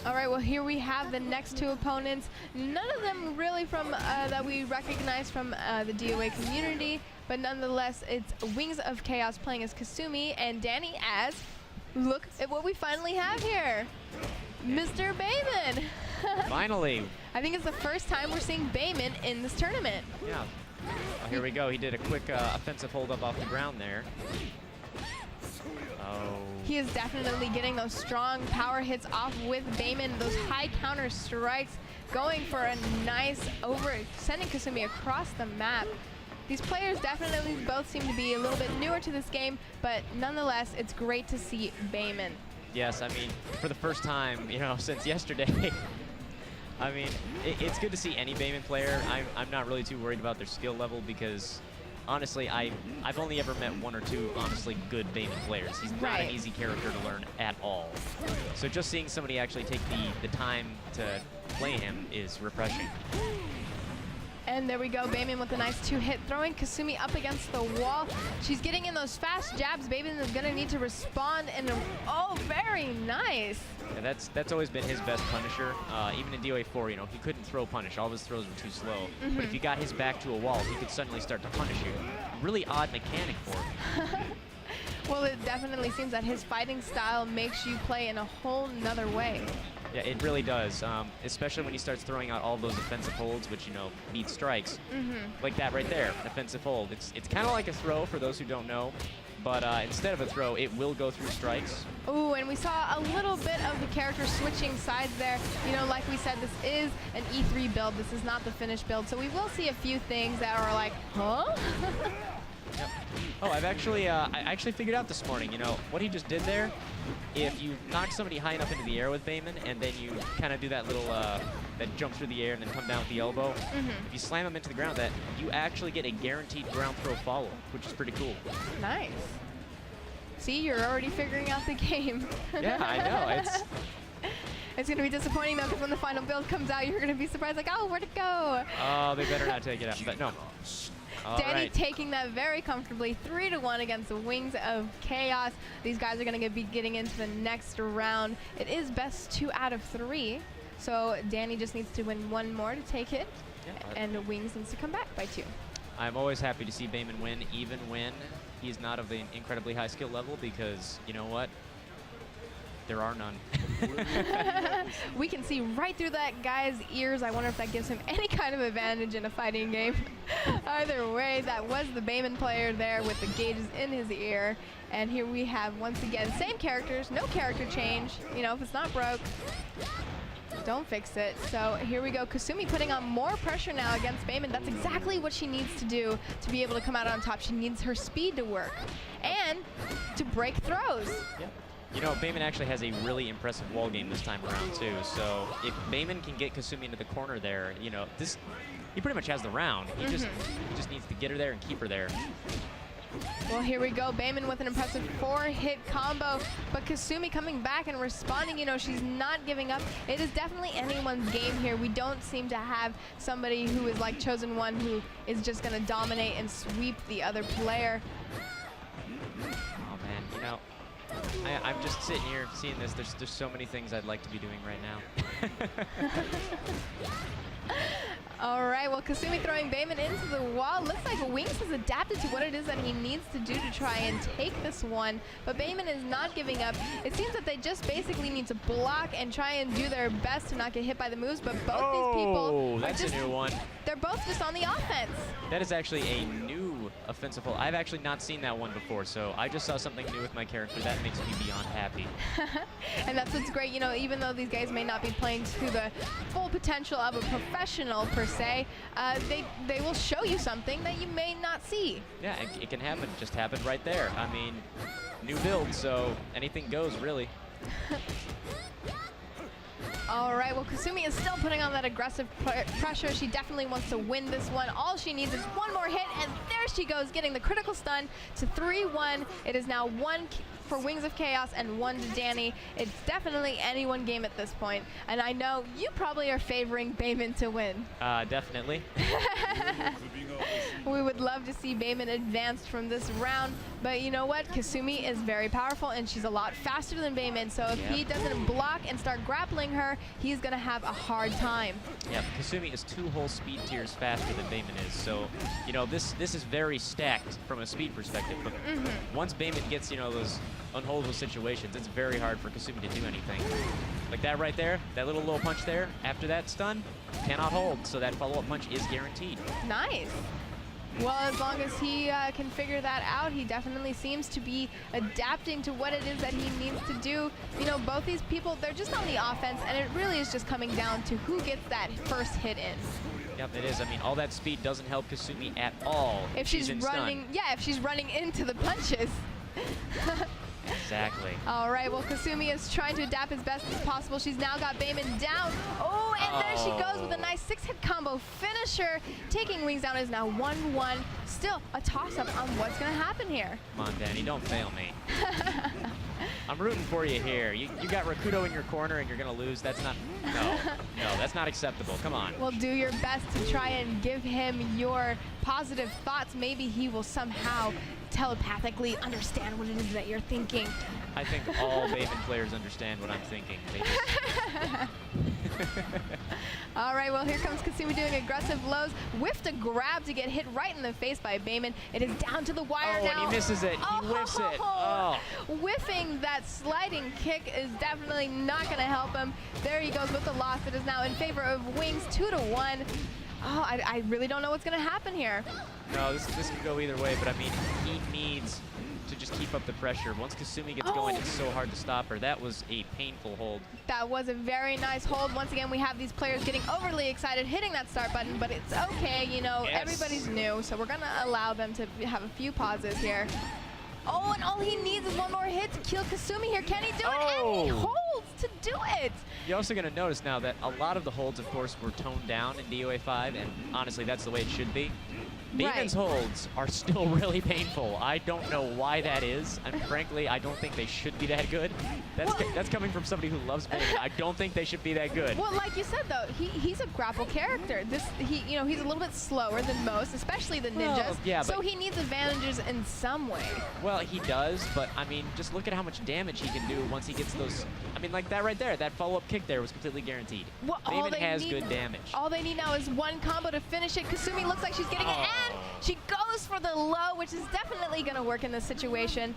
All right, well, here we have the next two opponents. None of them really from that we recognize from the DOA community, but nonetheless, it's Wings of Chaos playing as Kasumi and Danny as, look at what we finally have here, Mr. Bayman. Finally. I think it's the first time we're seeing Bayman in this tournament. Yeah. Well, here we go. He did a quick offensive hold up off the ground there. Oh. He is definitely getting those strong power hits off with Bayman, those high counter strikes, going for a nice sending Kasumi across the map. These players definitely both seem to be a little bit newer to this game, but nonetheless, it's great to see Bayman. Yes, I mean, for the first time, you know, since yesterday, I mean, it's good to see any Bayman player. I'm not really too worried about their skill level because, honestly, I've only ever met one or two, honestly, good Bayman players. He's not an easy character to learn at all. So just seeing somebody actually take the time to play him is refreshing. And there we go, Bayman with a nice two-hit, throwing Kasumi up against the wall. She's getting in those fast jabs. Bayman is gonna need to respond in oh, very nice. Yeah, that's always been his best punisher. Even in DOA 4, you know, he couldn't throw punish. All of his throws were too slow. But if you got his back to a wall, he could suddenly start to punish you. Really odd mechanic for him. Well, it definitely seems that his fighting style makes you play in a whole nother way. Yeah, it really does, especially when he starts throwing out all those offensive holds, which, you know, beat strikes. Like that right there, an offensive hold. It's kind of like a throw for those who don't know, but instead of a throw, it will go through strikes. Ooh, and we saw a little bit of the character switching sides there. You know, like we said, this is an E3 build. This is not the finished build, so we will see a few things that are like, huh? Yep. Oh, I actually figured out this morning, you know, what he just did there, if you knock somebody high enough into the air with Bayman and then you kind of do that little, that jump through the air and then come down with the elbow, if you slam him into the ground, that you actually get a guaranteed ground throw follow, which is pretty cool. Nice. See, you're already figuring out the game. Yeah, I know. It's going to be disappointing, though, because when the final build comes out, you're going to be surprised, like, oh, where'd it go? Oh, they better not take it out, but no. Danny taking that very comfortably, 3-1 against the Wings of Chaos. These guys are going to be getting into the next round. It is best 2 out of 3, so Danny just needs to win one more to take it, and Wings needs to come back by 2. I'm always happy to see Bayman win, even when he's not of an incredibly high skill level, because you know what? There are none. We can see right through that guy's ears. I wonder if that gives him any kind of advantage in a fighting game. Either way, that was the Bayman player there with the gauges in his ear. And here we have, once again, same characters, no character change. You know, if it's not broke, don't fix it. So here we go. Kasumi putting on more pressure now against Bayman. That's exactly what she needs to do to be able to come out on top. She needs her speed to work and to break throws. Yep. You know, Bayman actually has a really impressive wall game this time around, too. So if Bayman can get Kasumi into the corner there, you know, he pretty much has the round. He just needs to get her there and keep her there. Well, here we go. Bayman with an impressive 4-hit combo, but Kasumi coming back and responding. You know, she's not giving up. It is definitely anyone's game here. We don't seem to have somebody who is like Chosen One who is just going to dominate and sweep the other player. Oh, man, you know, I'm just sitting here seeing this. There's so many things I'd like to be doing right now. All right, well, Kasumi throwing Bayman into the wall. Looks like Wings has adapted to what it is that he needs to do to try and take this one, but Bayman is not giving up. It seems that they just basically need to block and try and do their best to not get hit by the moves, but both these people that's a new one. They're both just on the offense. That is actually a new offensive hold. I've actually not seen that one before, so I just saw something new with my character. That makes me beyond happy. And that's what's great. You know, even though these guys may not be playing to the full potential of a professional per se, they will show you something that you may not see. Yeah, it can happen. It just happened right there. I mean, new build, so anything goes, really. All right, well, Kasumi is still putting on that aggressive pressure. She definitely wants to win this one. All she needs is one more hit, and there she goes, getting the critical stun to 3-1. It is now for Wings of Chaos and 1 to Danny. It's definitely any one game at this point. And I know you probably are favoring Bayman to win. Definitely. We would love to see Bayman advanced from this round, but you know what? Kasumi is very powerful and she's a lot faster than Bayman, so if he doesn't block and start grappling her, he's gonna have a hard time. Yeah, Kasumi is 2 whole speed tiers faster than Bayman is, so you know this is very stacked from a speed perspective. But once Bayman gets those unholdable situations, it's very hard for Kasumi to do anything. Like that right there, that little low punch there. After that stun, cannot hold, so that follow-up punch is guaranteed. Nice. Well, as long as he can figure that out, he definitely seems to be adapting to what it is that he needs to do. You know, both these people, they're just on the offense, and it really is just coming down to who gets that first hit in. Yep, it is. I mean, all that speed doesn't help Kasumi at all. If she's running, if she's running into the punches. Exactly. All right, well, Kasumi is trying to adapt as best as possible. She's now got Bayman down. Oh, and there she goes with a nice 6-hit combo finisher. Taking Wings down is now 1-1. Still a toss-up on what's going to happen here. Come on, Danny, don't fail me. I'm rooting for you here. You got Rakudo in your corner and you're going to lose. That's not, no, that's not acceptable. Come on. Well, do your best to try and give him your positive thoughts. Maybe he will somehow telepathically understand what it is that you're thinking. I think all Bayman players understand what I'm thinking. All right, well, here comes Kasumi doing aggressive lows. Whiffed a grab to get hit right in the face by Bayman. It is down to the wire now. Oh, and he misses it. He whiffs it. Oh. Whiffing that sliding kick is definitely not going to help him. There he goes with the loss. It is now in favor of Wings, 2-1. Oh, I really don't know what's going to happen here. No, this could go either way, but I mean, he needs to just keep up the pressure. Once Kasumi gets going, it's so hard to stop her. That was a painful hold. That was a very nice hold. Once again, we have these players getting overly excited, hitting that start button, but it's okay. You know, everybody's new, so we're going to allow them to have a few pauses here. Oh, and all he needs is one more hit to kill Kasumi here. Can he do it? And he holds to do it. You're also going to notice now that a lot of the holds, of course, were toned down in DOA 5, and honestly, that's the way it should be. Bayman's holds are still really painful. I don't know why that is. And frankly, I don't think they should be that good. That's coming from somebody who loves Bayman. I don't think they should be that good. Well, like you said, though, he's a grapple character. He's a little bit slower than most, especially the ninjas. Well, yeah, so he needs advantages in some way. Well, he does, but I mean, just look at how much damage he can do once he gets those. I mean, like that right there, that follow-up kick there was completely guaranteed. Well, Bayman has good damage. All they need now is one combo to finish it. Kasumi looks like she's getting it, and she goes for the low, which is definitely going to work in this situation.